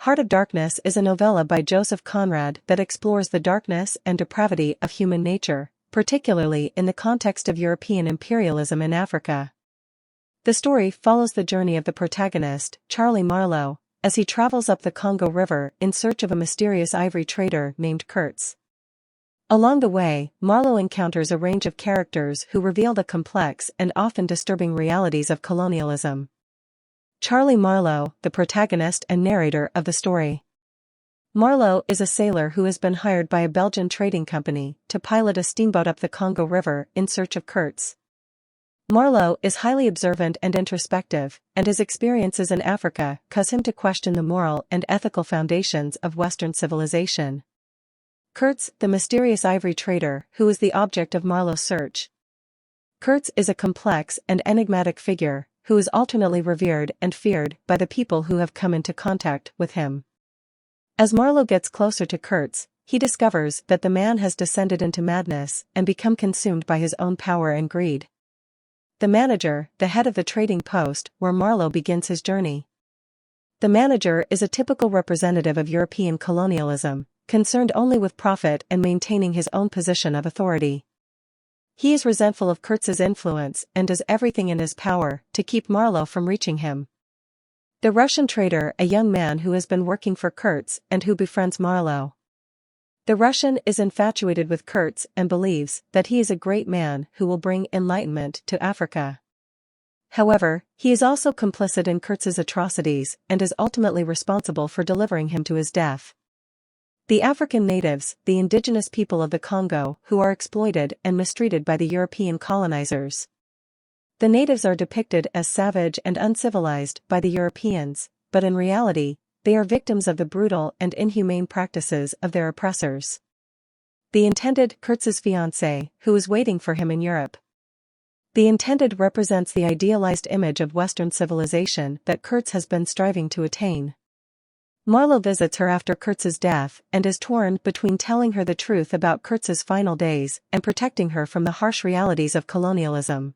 Heart of Darkness is a novella by Joseph Conrad that explores the darkness and depravity of human nature, particularly in the context of European imperialism in Africa. The story follows the journey of the protagonist, Charlie Marlowe, as he travels up the Congo River in search of a mysterious ivory trader named Kurtz. Along the way, Marlowe encounters a range of characters who reveal the complex and often disturbing realities of colonialism. Charlie Marlowe, the protagonist and narrator of the story. Marlowe is a sailor who has been hired by a Belgian trading company to pilot a steamboat up the Congo River in search of Kurtz. Marlowe is highly observant and introspective, and his experiences in Africa cause him to question the moral and ethical foundations of Western civilization. Kurtz, the mysterious ivory trader who is the object of Marlowe's search. Kurtz is a complex and enigmatic figure who is alternately revered and feared by the people who have come into contact with him. As Marlowe gets closer to Kurtz, he discovers that the man has descended into madness and become consumed by his own power and greed. The manager, the head of the trading post where Marlowe begins his journey. The manager is a typical representative of European colonialism, concerned only with profit and maintaining his own position of authority. He is resentful of Kurtz's influence and does everything in his power to keep Marlowe from reaching him. The Russian trader, a young man who has been working for Kurtz and who befriends Marlowe. The Russian is infatuated with Kurtz and believes that he is a great man who will bring enlightenment to Africa. However, he is also complicit in Kurtz's atrocities and is ultimately responsible for delivering him to his death. The African natives, the indigenous people of the Congo, who are exploited and mistreated by the European colonizers. The natives are depicted as savage and uncivilized by the Europeans, but in reality, they are victims of the brutal and inhumane practices of their oppressors. The intended, Kurtz's fiancée, who is waiting for him in Europe. The intended represents the idealized image of Western civilization that Kurtz has been striving to attain. Marlowe visits her after Kurtz's death and is torn between telling her the truth about Kurtz's final days and protecting her from the harsh realities of colonialism.